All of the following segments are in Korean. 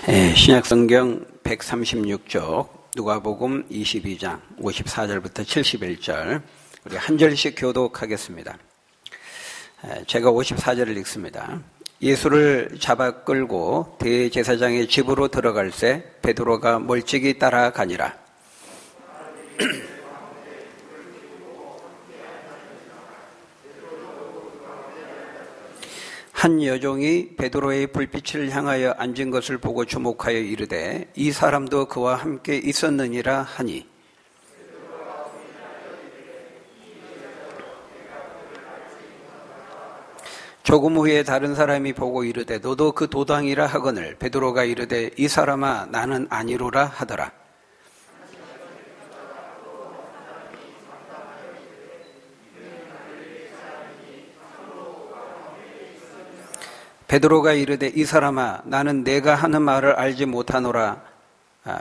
신약성경 136쪽 누가복음 22장 54절부터 71절 우리 한 절씩 교독하겠습니다. 제가 54절을 읽습니다. 예수를 잡아 끌고 대제사장의 집으로 들어갈새 베드로가 멀찍이 따라가니라. 한 여종이 베드로의 불빛을 향하여 앉은 것을 보고 주목하여 이르되 이 사람도 그와 함께 있었느니라 하니 조금 후에 다른 사람이 보고 이르되 너도 그 도당이라 하거늘 베드로가 이르되 이 사람아 나는 아니로라 하더라. 베드로가 이르되 이 사람아 나는 내가 하는 말을 알지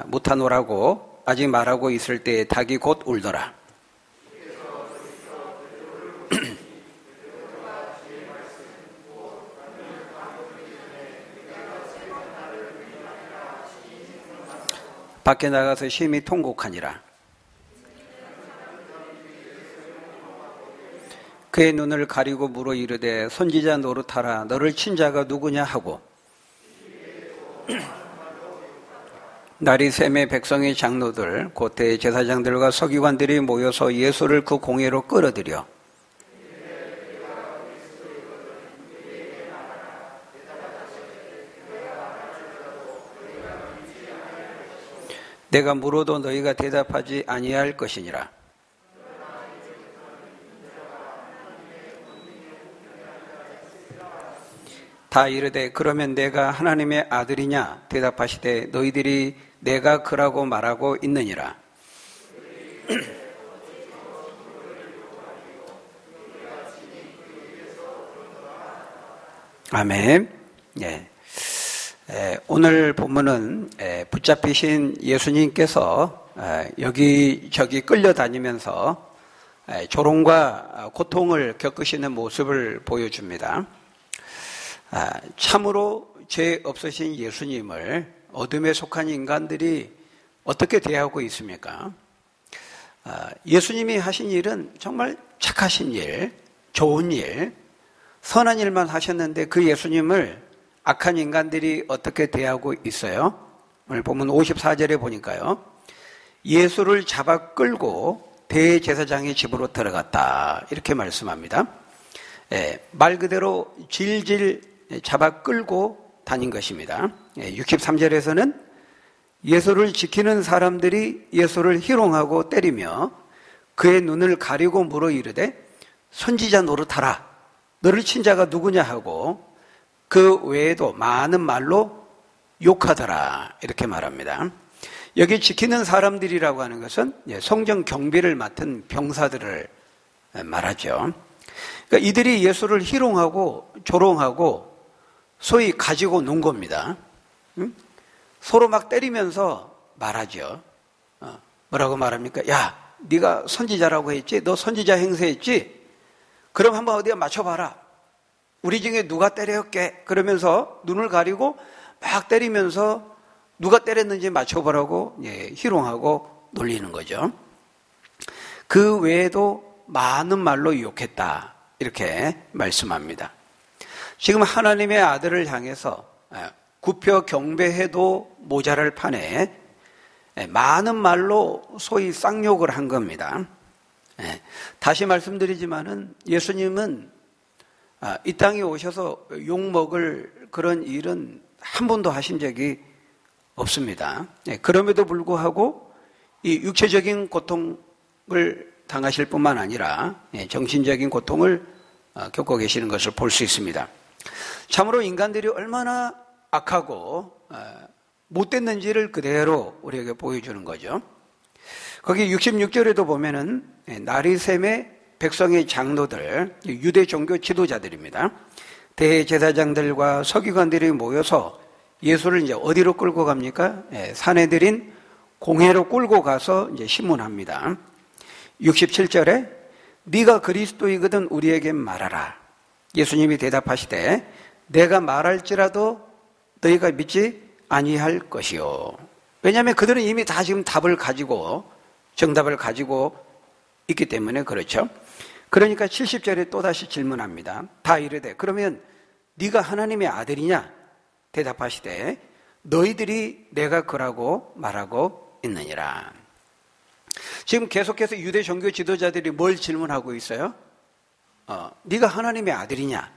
못하노라고 아직 말하고 있을 때에 닭이 곧 울더라. 밖에 나가서 심히 통곡하니라. 그의 눈을 가리고 물어 이르되 선지자 노릇하라 너를 친 자가 누구냐 하고 날이 샘에 백성의 장로들 곧 대제사장들과 서기관들이 모여서 예수를 그 공회로 끌어들여 내가 물어도 너희가 대답하지 아니할 것이니라. 다 이르되 그러면 내가 하나님의 아들이냐 대답하시되 너희들이 내가 그라고 말하고 있느니라. 아멘. 네. 오늘 본문은 붙잡히신 예수님께서 여기저기 끌려다니면서 조롱과 고통을 겪으시는 모습을 보여줍니다. 참으로 죄 없으신 예수님을 어둠에 속한 인간들이 어떻게 대하고 있습니까? 예수님이 하신 일은 정말 착하신 일, 좋은 일, 선한 일만 하셨는데 그 예수님을 악한 인간들이 어떻게 대하고 있어요? 오늘 보면 54절에 보니까요. 예수를 잡아 끌고 대제사장의 집으로 들어갔다. 이렇게 말씀합니다. 말 그대로 질질 잡아 끌고 다닌 것입니다. 63절에서는 예수를 지키는 사람들이 예수를 희롱하고 때리며 그의 눈을 가리고 물어 이르되 선지자 노릇하라. 너를 친 자가 누구냐 하고 그 외에도 많은 말로 욕하더라. 이렇게 말합니다. 여기 지키는 사람들이라고 하는 것은 성전 경비를 맡은 병사들을 말하죠. 그러니까 이들이 예수를 희롱하고 조롱하고 소위 가지고 논 겁니다. 서로 막 때리면서 말하죠. 뭐라고 말합니까? 야, 네가 선지자라고 했지? 너 선지자 행세했지? 그럼 한번 어디에 맞춰봐라. 우리 중에 누가 때렸게? 그러면서 눈을 가리고 막 때리면서 누가 때렸는지 맞춰보라고 희롱하고 놀리는 거죠. 그 외에도 많은 말로 욕했다. 이렇게 말씀합니다. 지금 하나님의 아들을 향해서 굽혀 경배해도 모자랄 판에 많은 말로 소위 쌍욕을 한 겁니다. 다시 말씀드리지만은 예수님은 이 땅에 오셔서 욕먹을 그런 일은 한 번도 하신 적이 없습니다. 그럼에도 불구하고 이 육체적인 고통을 당하실 뿐만 아니라 정신적인 고통을 겪고 계시는 것을 볼 수 있습니다. 참으로 인간들이 얼마나 악하고 못됐는지를 그대로 우리에게 보여주는 거죠. 거기 66절에도 보면은 나리샘의 백성의 장로들, 유대 종교 지도자들입니다. 대제사장들과 서기관들이 모여서 예수를 이제 어디로 끌고 갑니까? 사내들인 공회로 끌고 가서 이제 신문합니다. 67절에 네가 그리스도이거든 우리에게 말하라. 예수님이 대답하시되 내가 말할지라도 너희가 믿지 아니할 것이요. 왜냐하면 그들은 이미 다 지금 답을 가지고 정답을 가지고 있기 때문에 그렇죠. 그러니까 70절에 또다시 질문합니다. 다 이르되 그러면 네가 하나님의 아들이냐? 대답하시되 너희들이 내가 그라고 말하고 있느니라. 지금 계속해서 유대 종교 지도자들이 뭘 질문하고 있어요? 네가 하나님의 아들이냐?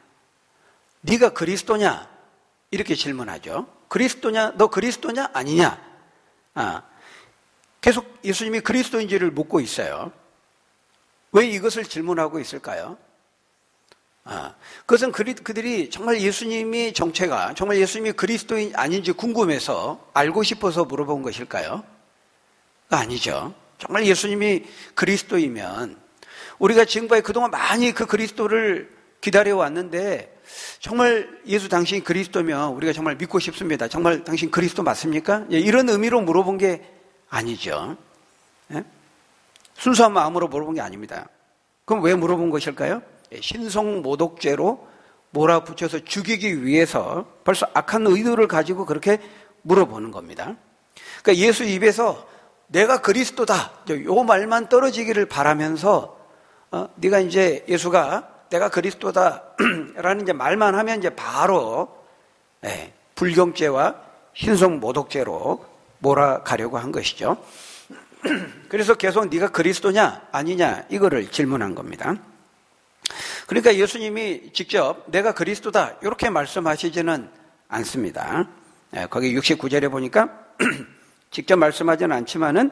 네가 그리스도냐? 이렇게 질문하죠. 그리스도냐? 너 그리스도냐? 아니냐? 계속 예수님이 그리스도인지를 묻고 있어요. 왜 이것을 질문하고 있을까요? 그것은 그들이 정말 예수님이 정체가, 정말 예수님이 그리스도인 아닌지 궁금해서 알고 싶어서 물어본 것일까요? 아니죠. 정말 예수님이 그리스도이면 우리가 지금까지 그동안 많이 그 그리스도를 기다려왔는데 정말 예수 당신이 그리스도면 우리가 정말 믿고 싶습니다. 정말 당신 그리스도 맞습니까? 이런 의미로 물어본 게 아니죠. 순수한 마음으로 물어본 게 아닙니다. 그럼 왜 물어본 것일까요? 신성모독죄로 몰아붙여서 죽이기 위해서 벌써 악한 의도를 가지고 그렇게 물어보는 겁니다. 그러니까 예수 입에서 내가 그리스도다 요 말만 떨어지기를 바라면서 네가 이제 예수가 내가 그리스도다라는 이제 말만 하면 이제 바로 불경죄와 신성모독죄로 몰아가려고 한 것이죠. 그래서 계속 네가 그리스도냐 아니냐 이거를 질문한 겁니다. 그러니까 예수님이 직접 내가 그리스도다 이렇게 말씀하시지는 않습니다. 거기 69절에 보니까 직접 말씀하지는 않지만은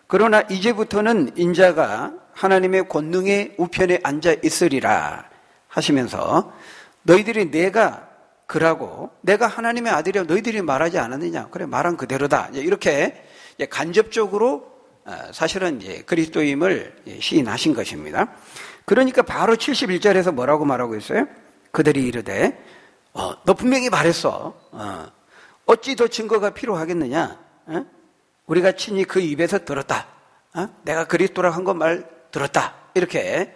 그러나 이제부터는 인자가 하나님의 권능의 우편에 앉아 있으리라 하시면서 너희들이 내가 그라고 내가 하나님의 아들이라고 너희들이 말하지 않았느냐? 그래 말한 그대로다. 이렇게 간접적으로 사실은 이제 그리스도임을 시인하신 것입니다. 그러니까 바로 71절에서 뭐라고 말하고 있어요? 그들이 이르되 너 분명히 말했어. 어찌 더 증거가 필요하겠느냐? 우리가 친히 그 입에서 들었다. 내가 그리스도라고 한 것 말 들었다. 이렇게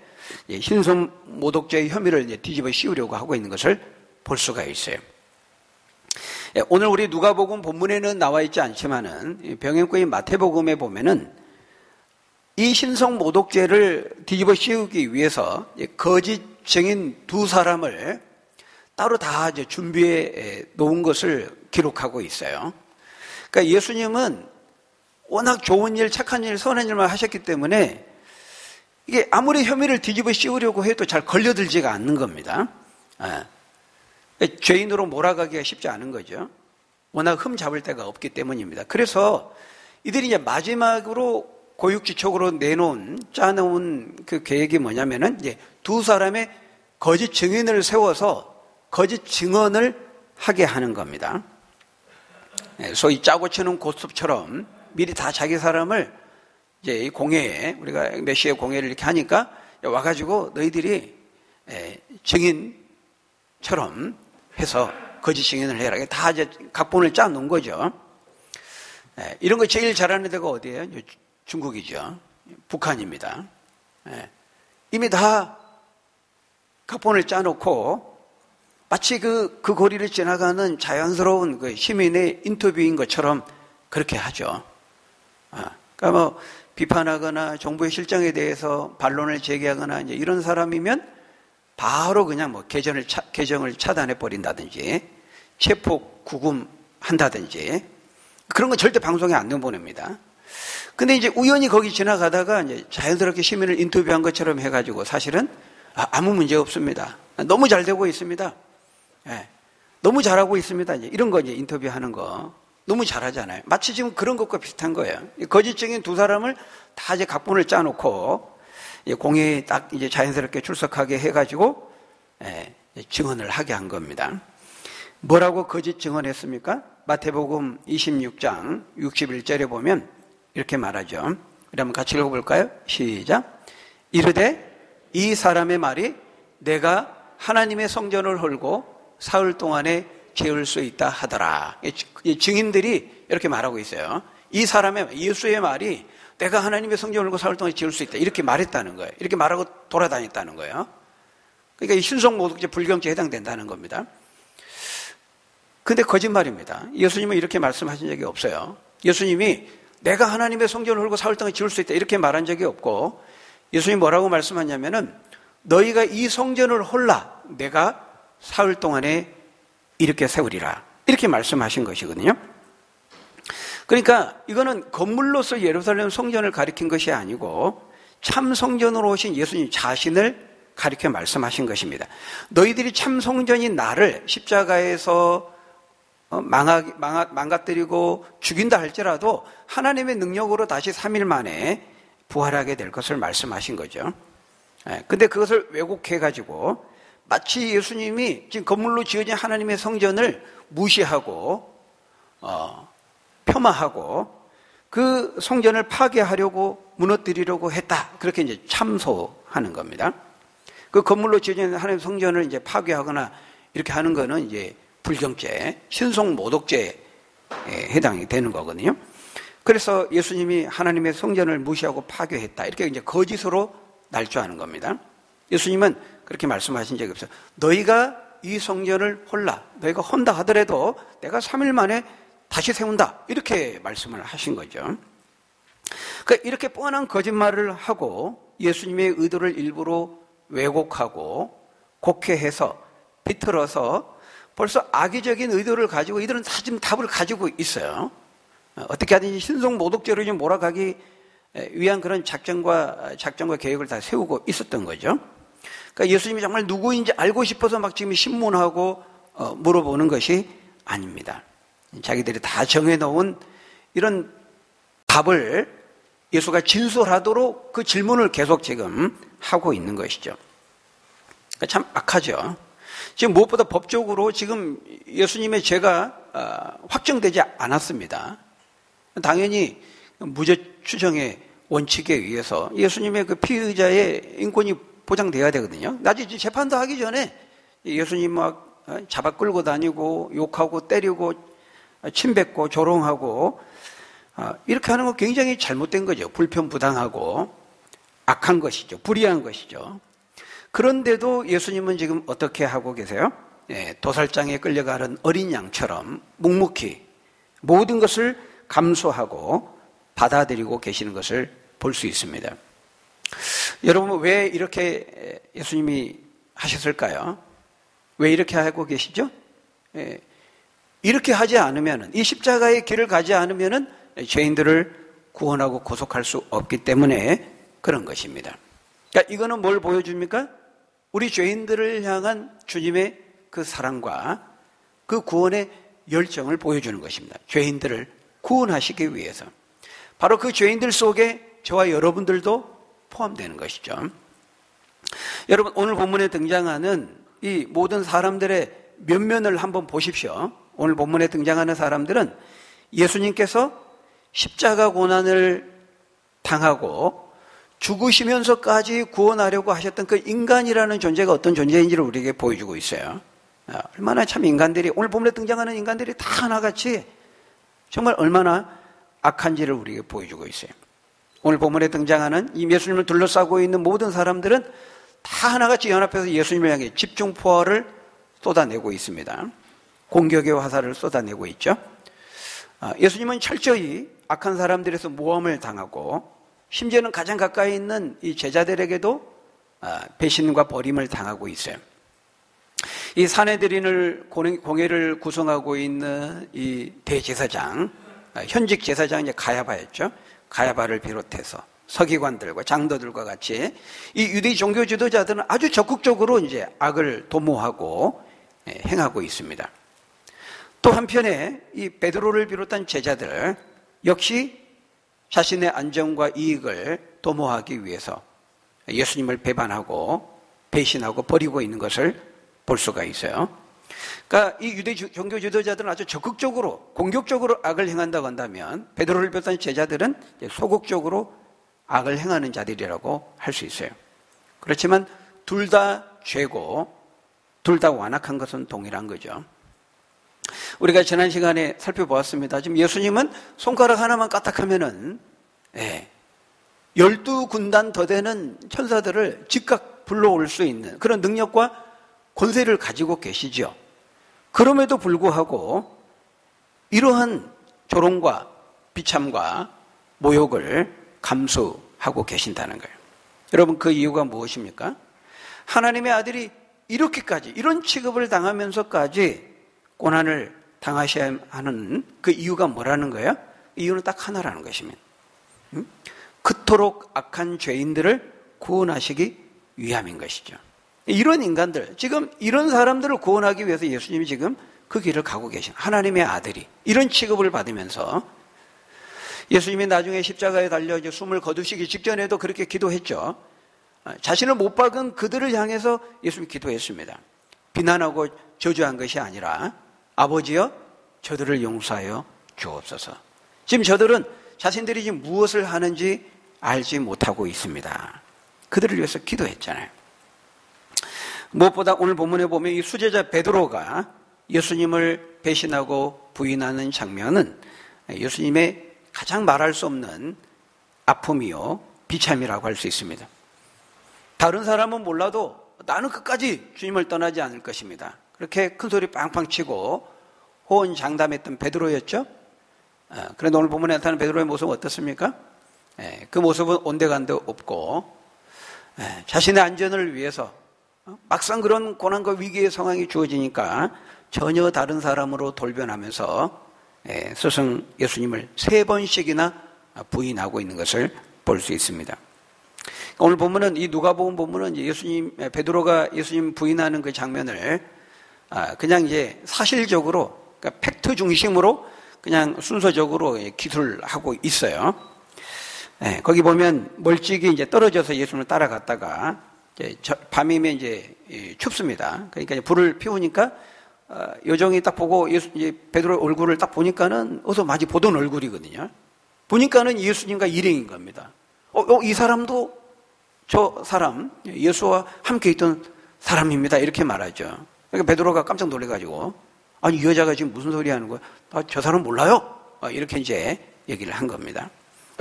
신성모독죄의 혐의를 뒤집어 씌우려고 하고 있는 것을 볼 수가 있어요. 오늘 우리 누가복음 본문에는 나와 있지 않지만은 병행권인 마태복음에 보면은 이 신성모독죄를 뒤집어 씌우기 위해서 거짓 증인 두 사람을 따로 다 준비해 놓은 것을 기록하고 있어요. 그러니까 예수님은 워낙 좋은 일, 착한 일, 선한 일만 하셨기 때문에 이게 아무리 혐의를 뒤집어 씌우려고 해도 잘 걸려들지가 않는 겁니다. 죄인으로 몰아가기가 쉽지 않은 거죠. 워낙 흠 잡을 데가 없기 때문입니다. 그래서 이들이 이제 마지막으로 고육지책으로 짜놓은 그 계획이 뭐냐면은 이제 두 사람의 거짓 증인을 세워서 거짓 증언을 하게 하는 겁니다. 소위 짜고 치는 고스톱처럼 미리 다 자기 사람을 이제 이 공회에 우리가 몇 시에 공회를 이렇게 하니까 와가지고 너희들이 증인처럼 해서 거짓 증인을 해라. 다 이제 각본을 짜 놓은 거죠. 이런 거 제일 잘하는 데가 어디예요? 중국이죠. 북한입니다. 이미 다 각본을 짜놓고 마치 그 거리를 지나가는 자연스러운 그 시민의 인터뷰인 것처럼 그렇게 하죠. 그러니까 뭐 비판하거나 정부의 실정에 대해서 반론을 제기하거나 이제 이런 사람이면 바로 그냥 뭐 계정을 차단해 버린다든지 체포 구금한다든지 그런 건 절대 방송에 안 내보냅니다. 근데 이제 우연히 거기 지나가다가 이제 자연스럽게 시민을 인터뷰한 것처럼 해가지고 사실은 아무 문제 없습니다. 너무 잘 되고 있습니다. 너무 잘하고 있습니다. 이제 이런 거 이제 인터뷰하는 거 너무 잘하잖아요. 마치 지금 그런 것과 비슷한 거예요. 거짓 증인 두 사람을 다 이제 각본을 짜놓고 공회에 딱 이제 자연스럽게 출석하게 해가지고 증언을 하게 한 겁니다. 뭐라고 거짓 증언했습니까? 마태복음 26장 61절에 보면 이렇게 말하죠. 그러면 같이 읽어볼까요? 시작. 이르되 이 사람의 말이 내가 하나님의 성전을 헐고 사흘 동안에 재울 수 있다 하더라. 증인들이 이렇게 말하고 있어요. 이 사람의 예수의 말이 내가 하나님의 성전을 헐고 사흘 동안에 재울 수 있다. 이렇게 말했다는 거예요. 이렇게 말하고 돌아다녔다는 거예요. 그러니까 이 신성모독죄 불경죄에 해당된다는 겁니다. 근데 거짓말입니다. 예수님은 이렇게 말씀하신 적이 없어요. 예수님이 내가 하나님의 성전을 헐고 사흘 동안 지을 수 있다 이렇게 말한 적이 없고, 예수님이 뭐라고 말씀하냐면은 너희가 이 성전을 헐라 내가 사흘 동안에 이렇게 세우리라 이렇게 말씀하신 것이거든요. 그러니까 이거는 건물로서 예루살렘 성전을 가리킨 것이 아니고 참 성전으로 오신 예수님 자신을 가리켜 말씀하신 것입니다. 너희들이 참 성전인 나를 십자가에서 망가뜨리고 죽인다 할지라도 하나님의 능력으로 다시 3일 만에 부활하게 될 것을 말씀하신 거죠. 근데 그것을 왜곡해가지고 마치 예수님이 지금 건물로 지어진 하나님의 성전을 무시하고 폄하하고 그 성전을 파괴하려고 무너뜨리려고 했다. 그렇게 이제 참소하는 겁니다. 그 건물로 지어진 하나님의 성전을 이제 파괴하거나 이렇게 하는 거는 이제 불경죄, 신성모독죄에 해당이 되는 거거든요. 그래서 예수님이 하나님의 성전을 무시하고 파괴했다. 이렇게 이제 거짓으로 날조하는 겁니다. 예수님은 그렇게 말씀하신 적이 없어요. 너희가 이 성전을 헐라. 너희가 헌다 하더라도 내가 3일 만에 다시 세운다. 이렇게 말씀을 하신 거죠. 그러니까 이렇게 뻔한 거짓말을 하고 예수님의 의도를 일부러 왜곡하고 곡해해서 비틀어서 벌써 악의적인 의도를 가지고 이들은 다 지금 답을 가지고 있어요. 어떻게 하든지 신성모독죄로 좀 몰아가기 위한 그런 작전과 계획을 다 세우고 있었던 거죠. 그러니까 예수님이 정말 누구인지 알고 싶어서 막 지금 신문하고 물어보는 것이 아닙니다. 자기들이 다 정해놓은 이런 답을 예수가 진술하도록 그 질문을 계속 지금 하고 있는 것이죠. 그러니까 참 악하죠. 지금 무엇보다 법적으로 지금 예수님의 죄가 확정되지 않았습니다. 당연히 무죄 추정의 원칙에 의해서 예수님의 그 피의자의 인권이 보장돼야 되거든요. 나중에 재판도 하기 전에 예수님 막 잡아 끌고 다니고 욕하고 때리고 침뱉고 조롱하고 이렇게 하는 거 굉장히 잘못된 거죠. 불편부당하고 악한 것이죠. 불의한 것이죠. 그런데도 예수님은 지금 어떻게 하고 계세요? 도살장에 끌려가는 어린 양처럼 묵묵히 모든 것을 감수하고 받아들이고 계시는 것을 볼 수 있습니다. 여러분, 왜 이렇게 예수님이 하셨을까요? 왜 이렇게 하고 계시죠? 이렇게 하지 않으면, 이 십자가의 길을 가지 않으면 죄인들을 구원하고 구속할 수 없기 때문에 그런 것입니다. 그러니까 이거는 뭘 보여줍니까? 우리 죄인들을 향한 주님의 그 사랑과 그 구원의 열정을 보여주는 것입니다. 죄인들을 구원하시기 위해서. 바로 그 죄인들 속에 저와 여러분들도 포함되는 것이죠. 여러분, 오늘 본문에 등장하는 이 모든 사람들의 면면을 한번 보십시오. 오늘 본문에 등장하는 사람들은 예수님께서 십자가 고난을 당하고 죽으시면서까지 구원하려고 하셨던 그 인간이라는 존재가 어떤 존재인지를 우리에게 보여주고 있어요. 얼마나 참 인간들이, 오늘 본문에 등장하는 인간들이 다 하나같이 정말 얼마나 악한지를 우리에게 보여주고 있어요. 오늘 본문에 등장하는 이 예수님을 둘러싸고 있는 모든 사람들은 다 하나같이 연합해서 예수님을 향해 집중포화를 쏟아내고 있습니다. 공격의 화살을 쏟아내고 있죠. 예수님은 철저히 악한 사람들에서 모함을 당하고 심지어는 가장 가까이 있는 이 제자들에게도 배신과 버림을 당하고 있어요. 이 사내들인을 공회를 구성하고 있는 이 대제사장, 현직 제사장 이제 가야바였죠. 가야바를 비롯해서 서기관들과 장로들과 같이 이 유대 종교 지도자들은 아주 적극적으로 이제 악을 도모하고 행하고 있습니다. 또 한편에 이 베드로를 비롯한 제자들 역시 자신의 안정과 이익을 도모하기 위해서 예수님을 배반하고 배신하고 버리고 있는 것을 볼 수가 있어요. 그러니까 이 유대 종교 지도자들은 아주 적극적으로 공격적으로 악을 행한다고 한다면 베드로를 비롯한 제자들은 소극적으로 악을 행하는 자들이라고 할 수 있어요. 그렇지만 둘 다 죄고 둘 다 완악한 것은 동일한 거죠. 우리가 지난 시간에 살펴보았습니다. 지금 예수님은 손가락 하나만 까딱하면은 12군단 더 되는 천사들을 즉각 불러올 수 있는 그런 능력과 권세를 가지고 계시죠. 그럼에도 불구하고 이러한 조롱과 비참과 모욕을 감수하고 계신다는 거예요. 여러분, 그 이유가 무엇입니까? 하나님의 아들이 이렇게까지 이런 취급을 당하면서까지 고난을 당하셔야 하는 그 이유가 뭐라는 거예요? 이유는 딱 하나라는 것입니다. 그토록 악한 죄인들을 구원하시기 위함인 것이죠. 이런 인간들, 지금 이런 사람들을 구원하기 위해서 예수님이 지금 그 길을 가고 계신 하나님의 아들이 이런 취급을 받으면서 예수님이 나중에 십자가에 달려 이제 숨을 거두시기 직전에도 그렇게 기도했죠. 자신을 못 박은 그들을 향해서 예수님이 기도했습니다. 비난하고 저주한 것이 아니라 아버지여 저들을 용서하여 주옵소서. 지금 저들은 자신들이 지금 무엇을 하는지 알지 못하고 있습니다. 그들을 위해서 기도했잖아요. 무엇보다 오늘 본문에 보면 이 수제자 베드로가 예수님을 배신하고 부인하는 장면은 예수님의 가장 말할 수 없는 아픔이요 비참이라고 할 수 있습니다. 다른 사람은 몰라도 나는 끝까지 주님을 떠나지 않을 것입니다. 그렇게 큰 소리 빵빵 치고 호언장담했던 베드로였죠. 그런데 오늘 본문에 나타나는 베드로의 모습은 어떻습니까? 그 모습은 온데간데 없고 자신의 안전을 위해서 막상 그런 고난과 위기의 상황이 주어지니까 전혀 다른 사람으로 돌변하면서 스승 예수님을 3번씩이나 부인하고 있는 것을 볼 수 있습니다. 오늘 본문은 이 누가복음 본문은 베드로가 예수님 부인하는 그 장면을 그냥 이제 사실적으로 그러니까 팩트 중심으로 그냥 순서적으로 기술하고 있어요. 거기 보면 멀찍이 이제 떨어져서 예수님을 따라갔다가 밤이면 이제 춥습니다. 그러니까 이제 불을 피우니까 여정이 딱 보고 베드로의 얼굴을 딱 보니까는 어서 마치 보던 얼굴이거든요. 보니까는 예수님과 일행인 겁니다. 이 사람도 저 사람 예수와 함께 있던 사람입니다. 이렇게 말하죠. 그러니까 베드로가 깜짝 놀래가지고 아니 이 여자가 지금 무슨 소리 하는 거야? 저 사람 몰라요? 이렇게 이제 얘기를 한 겁니다.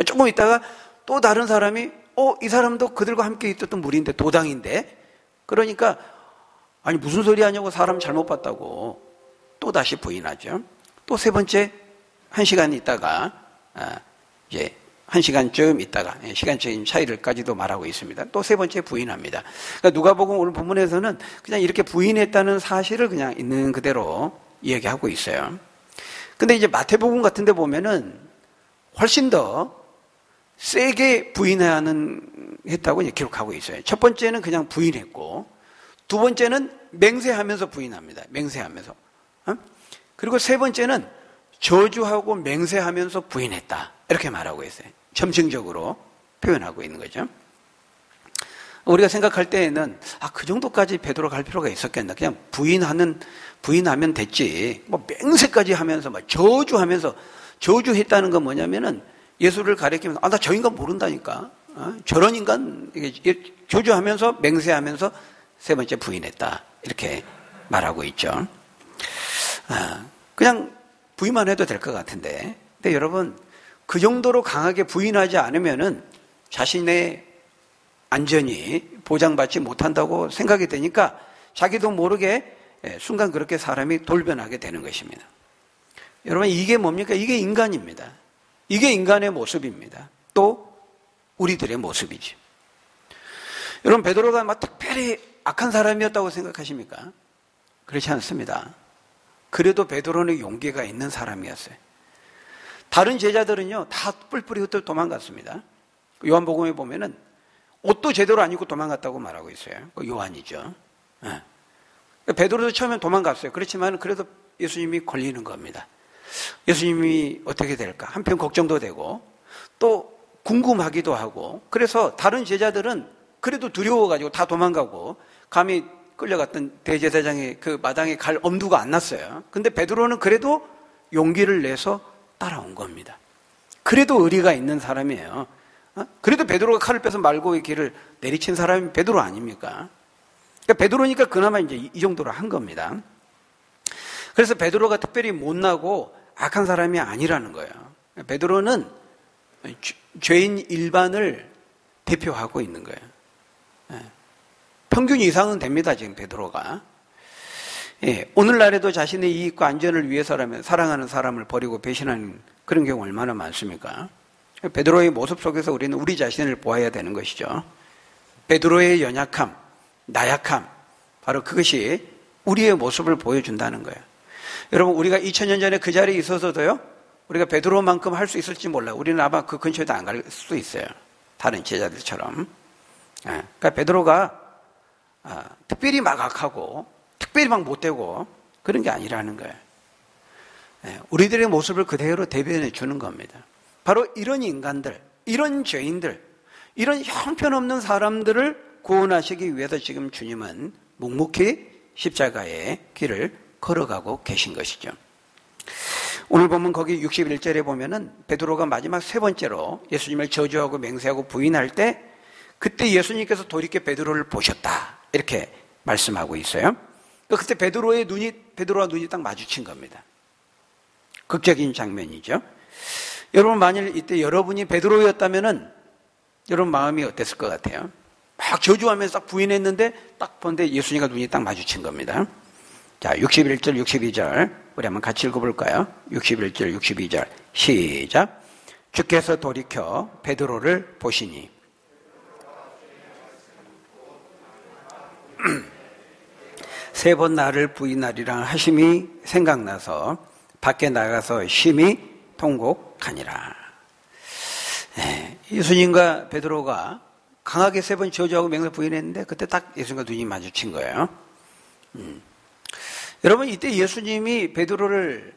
조금 있다가 또 다른 사람이 이 사람도 그들과 함께 있었던 무리인데 도당인데 그러니까 아니 무슨 소리 하냐고 사람 잘못 봤다고 또 다시 부인하죠. 또 3번째 1시간 있다가 이제 1시간쯤 있다가 시간적인 차이를까지도 말하고 있습니다. 또 3번째 부인합니다. 그러니까 누가복음 오늘 본문에서는 그냥 이렇게 부인했다는 사실을 그냥 있는 그대로 얘기하고 있어요. 근데 이제 마태복음 같은 데 보면은 훨씬 더 세게 했다고 이제 기록하고 있어요. 첫 번째는 그냥 부인했고, 두 번째는 맹세하면서 부인합니다. 맹세하면서. 그리고 3번째는 저주하고 맹세하면서 부인했다. 이렇게 말하고 있어요. 점층적으로 표현하고 있는 거죠. 우리가 생각할 때에는 그 정도까지 베드로가 갈 필요가 있었겠나. 그냥 부인하면 됐지. 맹세까지 하면서 저주하면서 저주했다는 건 뭐냐면은 예수를 가리키면서 나 저 인간 모른다니까. 저런 인간 저주하면서 맹세하면서 3번째 부인했다. 이렇게 말하고 있죠. 그냥 부인만 해도 될 것 같은데. 근데 여러분 그 정도로 강하게 부인하지 않으면은 자신의 안전이 보장받지 못한다고 생각이 되니까 자기도 모르게 순간 그렇게 사람이 돌변하게 되는 것입니다. 여러분 이게 뭡니까? 이게 인간입니다. 이게 인간의 모습입니다. 또 우리들의 모습이지. 여러분 베드로가 특별히 악한 사람이었다고 생각하십니까? 그렇지 않습니다. 그래도 베드로는 용기가 있는 사람이었어요. 다른 제자들은요 다 뿔뿔이 흩어 도망갔습니다. 요한복음에 보면은 옷도 제대로 안 입고 도망갔다고 말하고 있어요. 요한이죠. 베드로도 처음엔 도망갔어요. 그렇지만 그래도 예수님이 걸리는 겁니다. 예수님이 어떻게 될까? 한편 걱정도 되고 또 궁금하기도 하고 그래서 다른 제자들은 그래도 두려워가지고 다 도망가고 감히 끌려갔던 대제사장의 그 마당에 갈 엄두가 안 났어요. 근데 베드로는 그래도 용기를 내서 따라온 겁니다. 그래도 의리가 있는 사람이에요. 그래도 베드로가 칼을 빼서 말고의 길을 내리친 사람이 베드로 아닙니까? 그러니까 베드로니까 그나마 이제 이 정도로 한 겁니다. 그래서 베드로가 특별히 못나고 악한 사람이 아니라는 거예요. 베드로는 죄인 일반을 대표하고 있는 거예요. 평균 이상은 됩니다, 지금 베드로가. 예, 오늘날에도 자신의 이익과 안전을 위해서라면 사랑하는 사람을 버리고 배신하는 그런 경우 얼마나 많습니까? 베드로의 모습 속에서 우리는 우리 자신을 보아야 되는 것이죠. 베드로의 연약함, 나약함, 바로 그것이 우리의 모습을 보여준다는 거예요. 여러분, 우리가 2000년 전에 그 자리에 있어서도요, 우리가 베드로만큼 할 수 있을지 몰라요. 우리는 아마 그 근처에도 안 갈 수도 있어요. 다른 제자들처럼. 그러니까 베드로가 특별히 막 악하고 특별히 막 못되고 그런 게 아니라는 거예요. 우리들의 모습을 그대로 대변해 주는 겁니다. 바로 이런 인간들, 이런 죄인들, 이런 형편없는 사람들을 구원하시기 위해서 지금 주님은 묵묵히 십자가의 길을 걸어가고 계신 것이죠. 오늘 보면 거기 61절에 보면은 베드로가 마지막 세 번째로 예수님을 저주하고 맹세하고 부인할 때 그때 예수님께서 돌이켜 베드로를 보셨다 이렇게 말씀하고 있어요. 그때 베드로와 눈이 딱 마주친 겁니다. 극적인 장면이죠. 여러분, 만일 이때 여러분이 베드로였다면은 여러분 마음이 어땠을 것 같아요? 막 저주하면서 딱 부인했는데 딱 보는데 예수님과 눈이 딱 마주친 겁니다. 자, 61절, 62절 우리 한번 같이 읽어볼까요? 61절, 62절 시작. 주께서 돌이켜 베드로를 보시니 세 번 나를 부인하리라 하심이 생각나서 밖에 나가서 심히 통곡하니라. 예수님과 베드로가 강하게 세 번 저주하고 맹세 부인했는데 그때 딱 예수님과 눈이 마주친 거예요. 여러분, 이때 예수님이 베드로를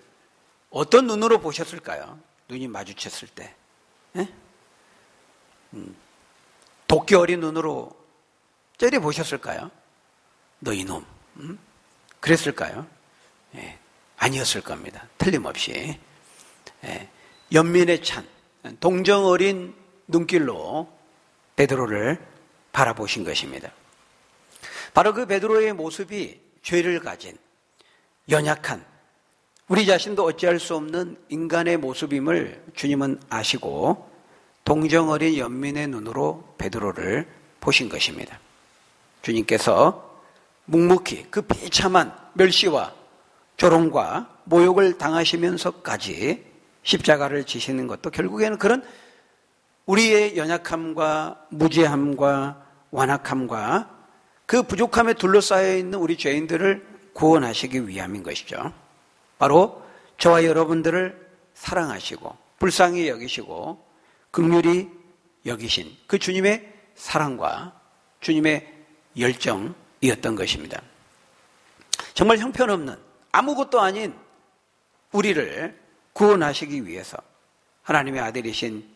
어떤 눈으로 보셨을까요? 눈이 마주쳤을 때. 도끼 어린 눈으로 째려 보셨을까요? 너 이놈. 그랬을까요? 아니었을 겁니다. 틀림없이. 연민에 찬 동정 어린 눈길로 베드로를 바라보신 것입니다. 바로 그 베드로의 모습이 죄를 가진 연약한 우리 자신도 어찌할 수 없는 인간의 모습임을 주님은 아시고 동정 어린 연민의 눈으로 베드로를 보신 것입니다. 주님께서 묵묵히 그 비참한 멸시와 조롱과 모욕을 당하시면서까지 십자가를 지시는 것도 결국에는 그런 우리의 연약함과 무지함과 완악함과 그 부족함에 둘러싸여 있는 우리 죄인들을 구원하시기 위함인 것이죠. 바로 저와 여러분들을 사랑하시고 불쌍히 여기시고 긍휼히 여기신 그 주님의 사랑과 주님의 열정이었던 것입니다. 정말 형편없는 아무것도 아닌 우리를 구원하시기 위해서 하나님의 아들이신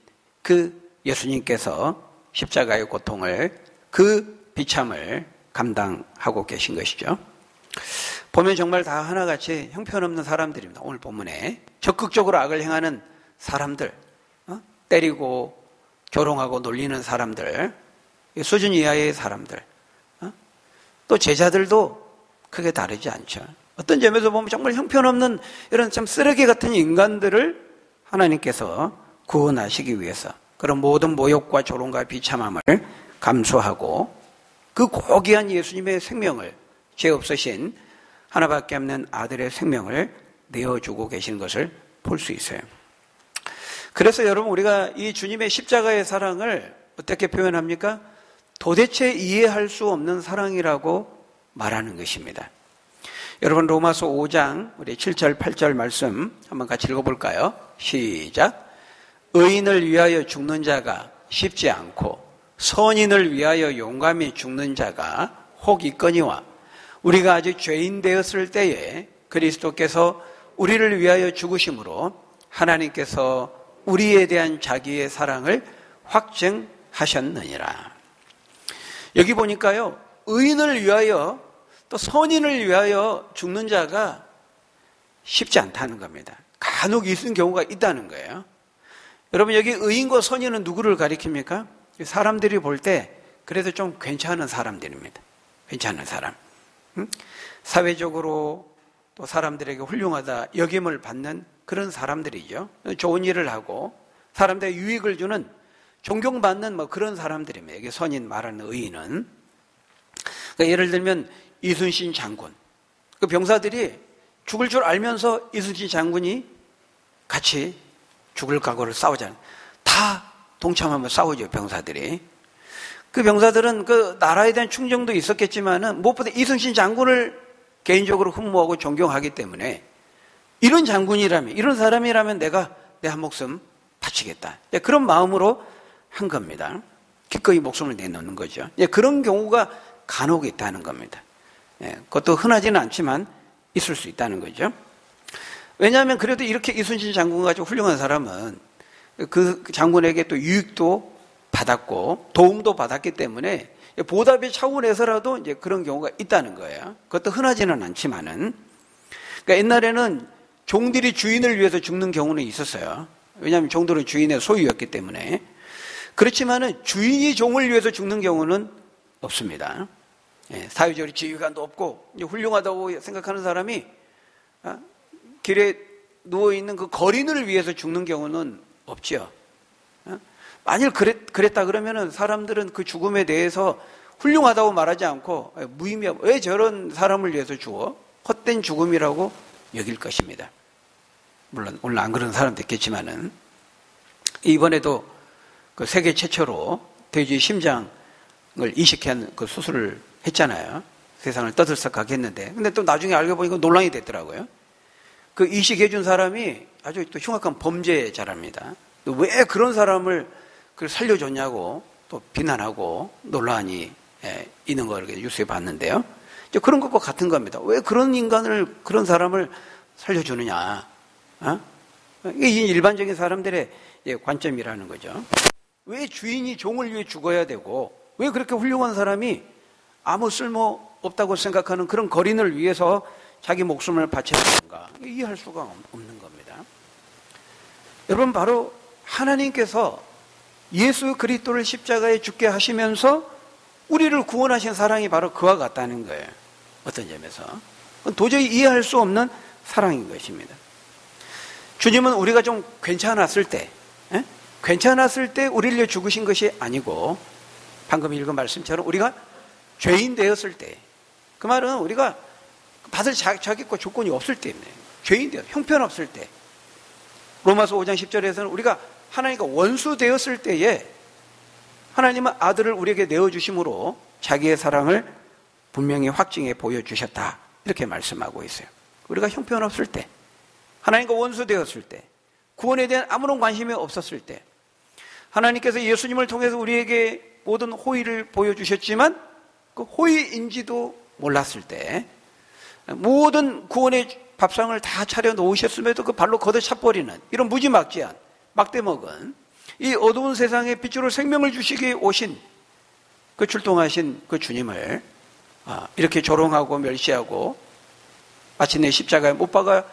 그 예수님께서 십자가의 고통을 그 비참을 감당하고 계신 것이죠. 보면 정말 다 하나같이 형편없는 사람들입니다. 오늘 본문에 적극적으로 악을 행하는 사람들, 때리고 조롱하고 놀리는 사람들, 수준 이하의 사람들, 또 제자들도 크게 다르지 않죠. 어떤 점에서 보면 정말 형편없는 이런 참 쓰레기 같은 인간들을 하나님께서 구원하시기 위해서 그런 모든 모욕과 조롱과 비참함을 감수하고 그 고귀한 예수님의 생명을 죄 없으신 하나밖에 없는 아들의 생명을 내어주고 계시는 것을 볼 수 있어요. 그래서 여러분, 우리가 이 주님의 십자가의 사랑을 어떻게 표현합니까? 도대체 이해할 수 없는 사랑이라고 말하는 것입니다. 여러분, 로마서 5장 우리 7절 8절 말씀 한번 같이 읽어볼까요? 시작. 의인을 위하여 죽는 자가 쉽지 않고 선인을 위하여 용감히 죽는 자가 혹 있거니와 우리가 아직 죄인 되었을 때에 그리스도께서 우리를 위하여 죽으심으로 하나님께서 우리에 대한 자기의 사랑을 확증하셨느니라. 여기 보니까요, 의인을 위하여 또 선인을 위하여 죽는 자가 쉽지 않다는 겁니다. 간혹 있는 경우가 있다는 거예요. 여러분, 여기 의인과 선인은 누구를 가리킵니까? 사람들이 볼 때 그래도 좀 괜찮은 사람들입니다. 괜찮은 사람. 사회적으로 또 사람들에게 훌륭하다 여김을 받는 그런 사람들이죠. 좋은 일을 하고 사람들에게 유익을 주는 존경받는 뭐 그런 사람들입니다. 여기 선인 말하는 의인은. 그러니까 예를 들면 이순신 장군. 그 병사들이 죽을 줄 알면서 이순신 장군이 같이 죽을 각오를 싸우잖아요. 다 동참하면 싸우죠, 병사들이. 그 병사들은 그 나라에 대한 충정도 있었겠지만은 무엇보다 이순신 장군을 개인적으로 흠모하고 존경하기 때문에 이런 장군이라면, 이런 사람이라면 내가 내 한 목숨 바치겠다. 그런 마음으로 한 겁니다. 기꺼이 목숨을 내놓는 거죠. 그런 경우가 간혹 있다는 겁니다. 그것도 흔하지는 않지만 있을 수 있다는 거죠. 왜냐하면 그래도 이렇게 이순신 장군같이 훌륭한 사람은 그 장군에게 또 유익도 받았고 도움도 받았기 때문에 보답의 차원에서라도 이제 그런 경우가 있다는 거예요. 그것도 흔하지는 않지만은. 그러니까 옛날에는 종들이 주인을 위해서 죽는 경우는 있었어요. 왜냐하면 종들은 주인의 소유였기 때문에. 그렇지만은 주인이 종을 위해서 죽는 경우는 없습니다. 사회적으로 지휘관도 없고 이제 훌륭하다고 생각하는 사람이 길에 누워있는 그 거린을 위해서 죽는 경우는 없죠. 만일 그랬다 그러면은 사람들은 그 죽음에 대해서 훌륭하다고 말하지 않고 무의미하고 왜 저런 사람을 위해서 죽어? 헛된 죽음이라고 여길 것입니다. 물론 오늘 안 그런 사람도 있겠지만은 이번에도 그 세계 최초로 돼지 심장을 이식한 그 수술을 했잖아요. 세상을 떠들썩하게 했는데 근데 또 나중에 알고 보니까 논란이 됐더라고요. 그 이식해준 사람이 아주 또 흉악한 범죄자랍니다. 왜 그런 사람을 살려줬냐고 또 비난하고 논란이 있는 걸 뉴스에 봤는데요. 그런 것과 같은 겁니다. 왜 그런 인간을, 그런 사람을 살려주느냐. 이게 일반적인 사람들의 관점이라는 거죠. 왜 주인이 종을 위해 죽어야 되고 왜 그렇게 훌륭한 사람이 아무 쓸모 없다고 생각하는 그런 거린을 위해서 자기 목숨을 바쳐야 되는가. 이해할 수가 없는 겁니다. 여러분, 바로 하나님께서 예수 그리스도를 십자가에 죽게 하시면서 우리를 구원하신 사랑이 바로 그와 같다는 거예요. 어떤 점에서 도저히 이해할 수 없는 사랑인 것입니다. 주님은 우리가 좀 괜찮았을 때 우리를 위해 죽으신 것이 아니고 방금 읽은 말씀처럼 우리가 죄인 되었을 때, 그 말은 우리가 받을 자격과 조건이 없을 때입니다. 죄인 되었을 때, 형편없을 때. 로마서 5장 10절에서는 우리가 하나님과 원수 되었을 때에 하나님은 아들을 우리에게 내어주심으로 자기의 사랑을 분명히 확증해 보여주셨다. 이렇게 말씀하고 있어요. 우리가 형편없을 때, 하나님과 원수 되었을 때, 구원에 대한 아무런 관심이 없었을 때, 하나님께서 예수님을 통해서 우리에게 모든 호의를 보여주셨지만 그 호의인지도 몰랐을 때, 모든 구원의 밥상을 다 차려 놓으셨음에도 그 발로 걷어차버리는 이런 무지막지한 막대먹은 이 어두운 세상에 빛으로 생명을 주시기 오신 그 출동하신 그 주님을 이렇게 조롱하고 멸시하고 마침내 십자가에 못 박아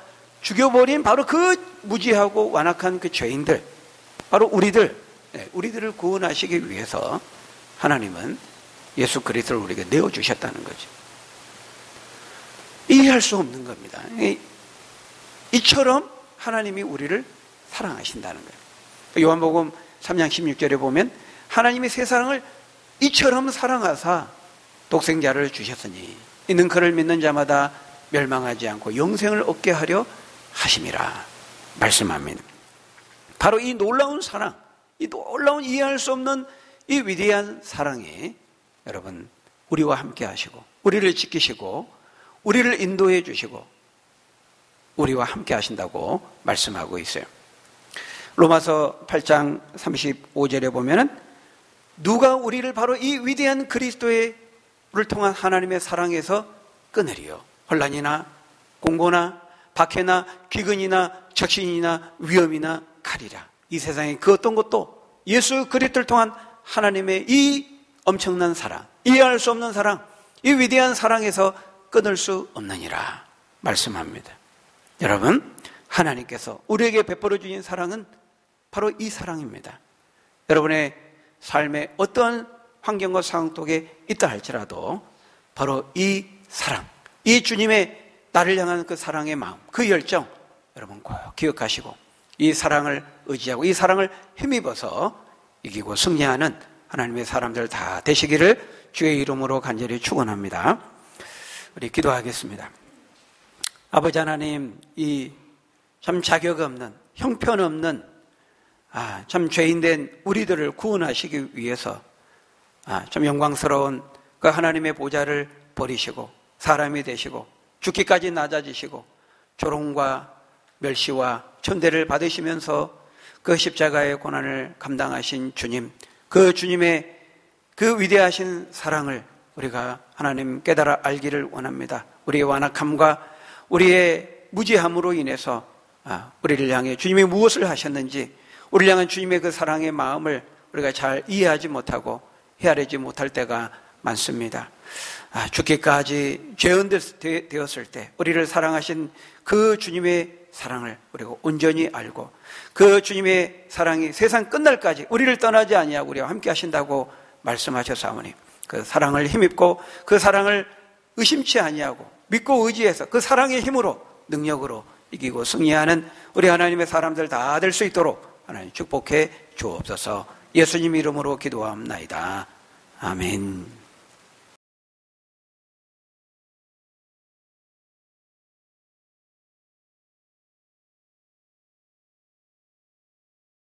죽여버린 바로 그 무지하고 완악한 그 죄인들, 바로 우리들을 구원하시기 위해서 하나님은 예수 그리스도를 우리에게 내어주셨다는 거죠. 이해할 수 없는 겁니다. 이처럼 하나님이 우리를 사랑하신다는 거예요. 요한복음 3장 16절에 보면 하나님이 세상을 이처럼 사랑하사 독생자를 주셨으니 이는 그를 믿는 자마다 멸망하지 않고 영생을 얻게 하려 하심이라 말씀합니다. 바로 이 놀라운 사랑, 이 놀라운 이해할 수 없는 이 위대한 사랑이 여러분 우리와 함께 하시고 우리를 지키시고 우리를 인도해 주시고 우리와 함께 하신다고 말씀하고 있어요. 로마서 8장 35절에 보면은 누가 우리를 바로 이 위대한 그리스도를 통한 하나님의 사랑에서 끊으리요. 혼란이나 공고나 박해나 기근이나 적신이나 위험이나 칼이라. 이 세상에 그 어떤 것도 예수 그리스도를 통한 하나님의 이 엄청난 사랑, 이해할 수 없는 사랑, 이 위대한 사랑에서 끊을 수 없느니라 말씀합니다. 여러분, 하나님께서 우리에게 베풀어 주신 사랑은 바로 이 사랑입니다. 여러분의 삶의 어떤 환경과 상황 속에 있다 할지라도 바로 이 사랑, 이 주님의 나를 향한 그 사랑의 마음, 그 열정 여러분 꼭 기억하시고 이 사랑을 의지하고 이 사랑을 힘입어서 이기고 승리하는 하나님의 사람들 다 되시기를 주의 이름으로 간절히 축원합니다. 우리 기도하겠습니다. 아버지 하나님, 이 참 자격 없는, 형편없는 참 죄인된 우리들을 구원하시기 위해서 참 영광스러운 그 하나님의 보좌를 버리시고 사람이 되시고 죽기까지 낮아지시고 조롱과 멸시와 천대를 받으시면서 그 십자가의 고난을 감당하신 주님, 그 주님의 그 위대하신 사랑을 우리가 하나님 깨달아 알기를 원합니다. 우리의 완악함과 우리의 무지함으로 인해서 우리를 향해 주님이 무엇을 하셨는지, 우리를 향한 주님의 그 사랑의 마음을 우리가 잘 이해하지 못하고 헤아리지 못할 때가 많습니다. 죽기까지 죄인 되었을 때 우리를 사랑하신 그 주님의 사랑을 우리가 온전히 알고, 그 주님의 사랑이 세상 끝날까지 우리를 떠나지 아니하고 우리와 함께 하신다고 말씀하셨사오니, 그 사랑을 힘입고 그 사랑을 의심치 아니하고 믿고 의지해서 그 사랑의 힘으로 능력으로 이기고 승리하는 우리 하나님의 사람들 다 될 수 있도록 하나님 축복해 주옵소서. 예수님 이름으로 기도합나이다. 아멘.